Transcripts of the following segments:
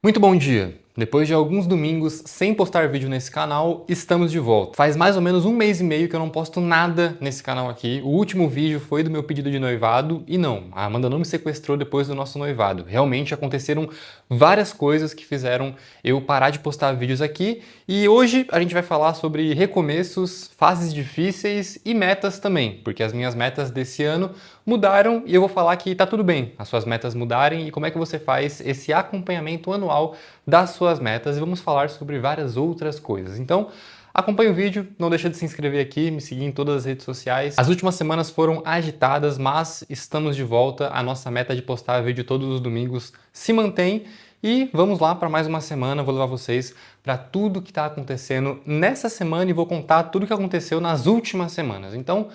Muito bom dia! Depois de alguns domingos sem postar vídeo nesse canal, estamos de volta. Faz mais ou menos um mês e meio que eu não posto nada nesse canal aqui. O último vídeo foi do meu pedido de noivado e não, a Amanda não me sequestrou depois do nosso noivado. Realmente aconteceram várias coisas que fizeram eu parar de postar vídeos aqui e hoje a gente vai falar sobre recomeços, fases difíceis e metas também, porque as minhas metas desse ano mudaram e eu vou falar que tá tudo bem as suas metas mudarem e como é que você faz esse acompanhamento anual das suas metas e vamos falar sobre várias outras coisas. Então, acompanhe o vídeo, não deixa de se inscrever aqui, me seguir em todas as redes sociais. As últimas semanas foram agitadas, mas estamos de volta. A nossa meta de postar vídeo todos os domingos se mantém e vamos lá para mais uma semana. Vou levar vocês para tudo que está acontecendo nessa semana e vou contar tudo o que aconteceu nas últimas semanas. Então,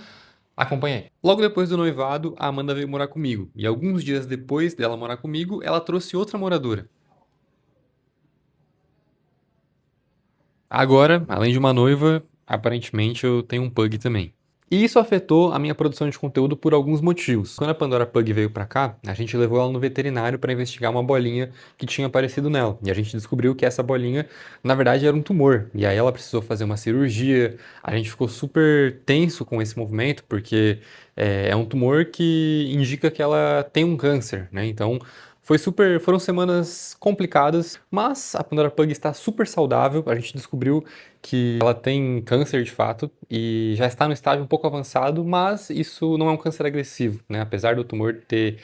acompanhe aí. Logo depois do noivado, a Amanda veio morar comigo e alguns dias depois dela morar comigo, ela trouxe outra moradora. Agora, além de uma noiva, aparentemente eu tenho um pug também. E isso afetou a minha produção de conteúdo por alguns motivos. Quando a Pandora Pug veio pra cá, a gente levou ela no veterinário para investigar uma bolinha que tinha aparecido nela. E a gente descobriu que essa bolinha, na verdade, era um tumor. E aí ela precisou fazer uma cirurgia. A gente ficou super tenso com esse movimento, porque é um tumor que indica que ela tem um câncer, né? Então, foram semanas complicadas, mas a Pandora Pug está super saudável. A gente descobriu que ela tem câncer de fato e já está no estágio um pouco avançado, mas isso não é um câncer agressivo, né? Apesar do tumor ter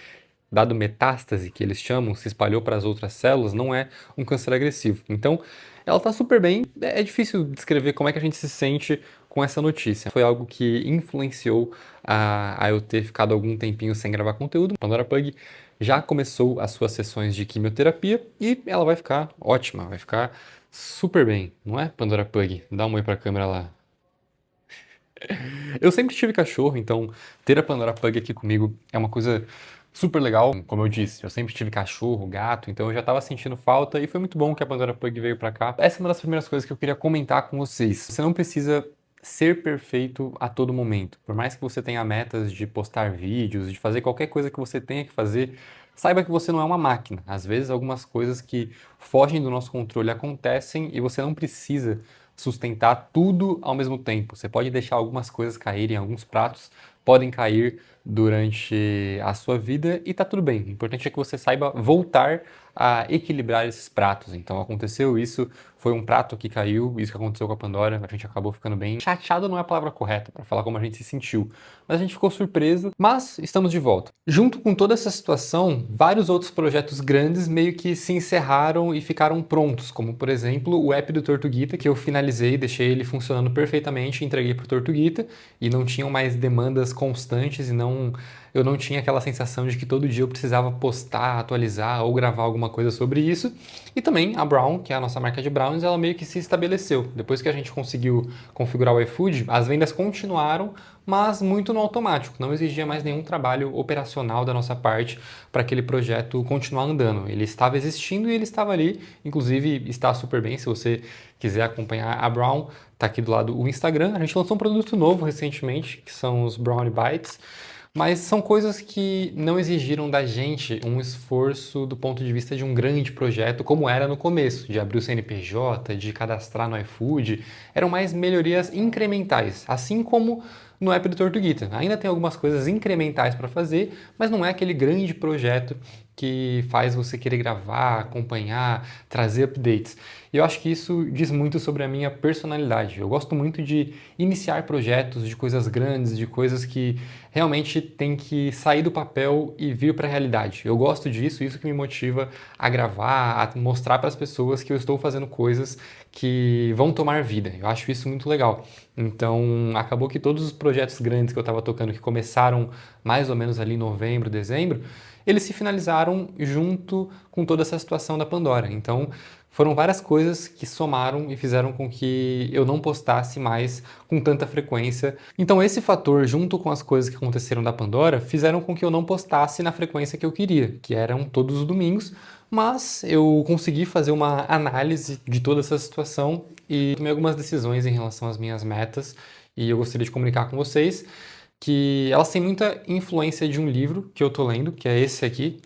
dado metástase, que eles chamam, se espalhou para as outras células, não é um câncer agressivo. Então, ela está super bem. É difícil descrever como é que a gente se sente com essa notícia. Foi algo que influenciou a eu ter ficado algum tempinho sem gravar conteúdo. Pandora Pug já começou as suas sessões de quimioterapia e ela vai ficar ótima, vai ficar super bem, não é, Pandora Pug? Dá um oi pra câmera lá. Eu sempre tive cachorro, então ter a Pandora Pug aqui comigo é uma coisa super legal. Como eu disse, eu sempre tive cachorro, gato, então eu já tava sentindo falta e foi muito bom que a Pandora Pug veio pra cá. Essa é uma das primeiras coisas que eu queria comentar com vocês. Você não precisa ser perfeito a todo momento. Por mais que você tenha metas de postar vídeos, de fazer qualquer coisa que você tenha que fazer, saiba que você não é uma máquina. Às vezes algumas coisas que fogem do nosso controle acontecem e você não precisa sustentar tudo ao mesmo tempo. Você pode deixar algumas coisas caírem, alguns pratos podem cair durante a sua vida e tá tudo bem. O importante é que você saiba voltar a equilibrar esses pratos. Então aconteceu isso, foi um prato que caiu, isso que aconteceu com a Pandora, a gente acabou ficando bem chateado, não é a palavra correta para falar como a gente se sentiu, mas a gente ficou surpreso, mas estamos de volta. Junto com toda essa situação, vários outros projetos grandes meio que se encerraram e ficaram prontos, como por exemplo o app do Tortuguita, que eu finalizei, deixei ele funcionando perfeitamente, entreguei para o Tortuguita e não tinham mais demandas constantes e eu não tinha aquela sensação de que todo dia eu precisava postar, atualizar ou gravar alguma coisa sobre isso. E também a Brown, que é a nossa marca de brownies, ela meio que se estabeleceu. Depois que a gente conseguiu configurar o iFood, as vendas continuaram, mas muito no automático. Não exigia mais nenhum trabalho operacional da nossa parte para aquele projeto continuar andando. Ele estava existindo e ele estava ali, inclusive está super bem. Se você quiser acompanhar a Brown, tá aqui do lado o Instagram. A gente lançou um produto novo recentemente, que são os Brownie Bites. Mas são coisas que não exigiram da gente um esforço do ponto de vista de um grande projeto, como era no começo, de abrir o CNPJ, de cadastrar no iFood. Eram mais melhorias incrementais, assim como no app do Tortuguita. Ainda tem algumas coisas incrementais para fazer, mas não é aquele grande projeto que faz você querer gravar, acompanhar, trazer updates. E eu acho que isso diz muito sobre a minha personalidade. Eu gosto muito de iniciar projetos, de coisas grandes, de coisas que realmente tem que sair do papel e vir para a realidade. Eu gosto disso, isso que me motiva a gravar, a mostrar para as pessoas que eu estou fazendo coisas que vão tomar vida. Eu acho isso muito legal. Então, acabou que todos os projetos grandes que eu estava tocando, que começaram mais ou menos ali em novembro, dezembro, eles se finalizaram junto com toda essa situação da Pandora. Então, foram várias coisas que somaram e fizeram com que eu não postasse mais com tanta frequência. Então esse fator, junto com as coisas que aconteceram da Pandora, fizeram com que eu não postasse na frequência que eu queria, que eram todos os domingos, mas eu consegui fazer uma análise de toda essa situação e tomei algumas decisões em relação às minhas metas e eu gostaria de comunicar com vocês que elas têm muita influência de um livro que eu tô lendo, que é esse aqui,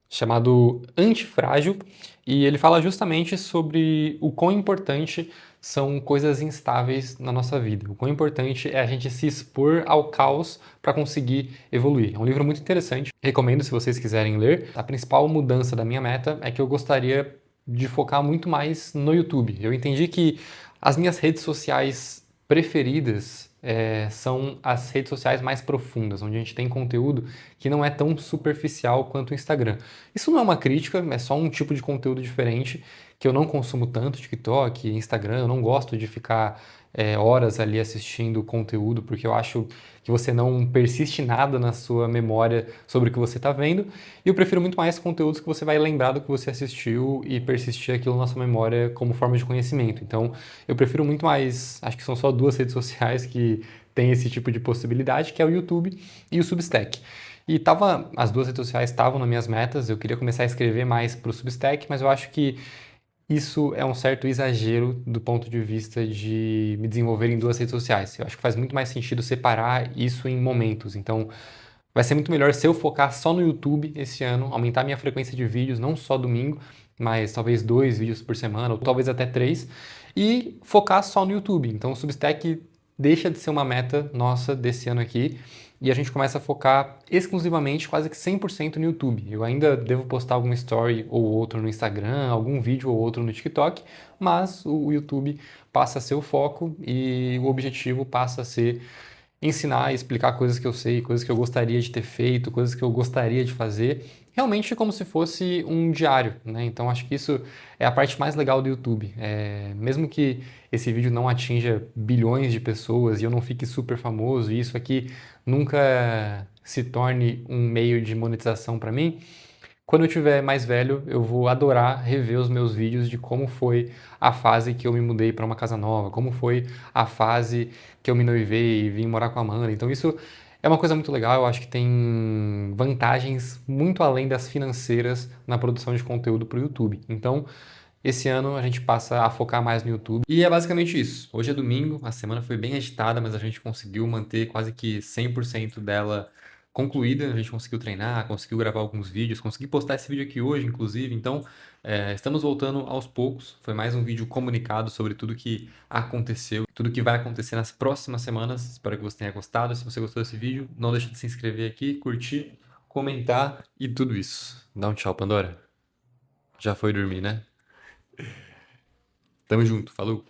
chamado Antifrágil, e ele fala justamente sobre o quão importante são coisas instáveis na nossa vida. O quão importante é a gente se expor ao caos para conseguir evoluir. É um livro muito interessante, recomendo se vocês quiserem ler. A principal mudança da minha meta é que eu gostaria de focar muito mais no YouTube. Eu entendi que as minhas redes sociais preferidas são as redes sociais mais profundas, onde a gente tem conteúdo que não é tão superficial quanto o Instagram. Isso não é uma crítica, é só um tipo de conteúdo diferente que eu não consumo tanto, TikTok, Instagram, eu não gosto de ficar horas ali assistindo conteúdo, porque eu acho que você não persiste nada na sua memória sobre o que você está vendo, e eu prefiro muito mais conteúdos que você vai lembrar do que você assistiu e persistir aquilo na sua memória como forma de conhecimento. Então, eu prefiro muito mais, acho que são só duas redes sociais que têm esse tipo de possibilidade, que é o YouTube e o Substack. E as duas redes sociais estavam nas minhas metas, eu queria começar a escrever mais para o Substack, mas eu acho que isso é um certo exagero do ponto de vista de me desenvolver em duas redes sociais. Eu acho que faz muito mais sentido separar isso em momentos. Então, vai ser muito melhor se eu focar só no YouTube esse ano, aumentar minha frequência de vídeos, não só domingo, mas talvez 2 vídeos por semana, ou talvez até 3, e focar só no YouTube. Então, o Substack deixa de ser uma meta nossa desse ano aqui, e a gente começa a focar exclusivamente, quase que 100% no YouTube. Eu ainda devo postar alguma story ou outro no Instagram, algum vídeo ou outro no TikTok, mas o YouTube passa a ser o foco e o objetivo passa a ser ensinar e explicar coisas que eu sei, coisas que eu gostaria de ter feito, coisas que eu gostaria de fazer, realmente como se fosse um diário, né? Então acho que isso é a parte mais legal do YouTube. Mesmo que esse vídeo não atinja bilhões de pessoas e eu não fique super famoso e isso aqui nunca se torne um meio de monetização para mim, quando eu tiver mais velho, eu vou adorar rever os meus vídeos de como foi a fase que eu me mudei para uma casa nova, como foi a fase que eu me noivei e vim morar com a Amanda. Então isso é uma coisa muito legal, eu acho que tem vantagens muito além das financeiras na produção de conteúdo para o YouTube. Então, esse ano a gente passa a focar mais no YouTube. E é basicamente isso. Hoje é domingo, a semana foi bem agitada, mas a gente conseguiu manter quase que 100% dela concluída. A gente conseguiu treinar, conseguiu gravar alguns vídeos, consegui postar esse vídeo aqui hoje, inclusive. Então, estamos voltando aos poucos. Foi mais um vídeo comunicado sobre tudo que aconteceu, tudo que vai acontecer nas próximas semanas. Espero que você tenha gostado. Se você gostou desse vídeo, não deixe de se inscrever aqui, curtir, comentar e tudo isso. Dá um tchau, Pandora. Já foi dormir, né? Tamo junto, falou!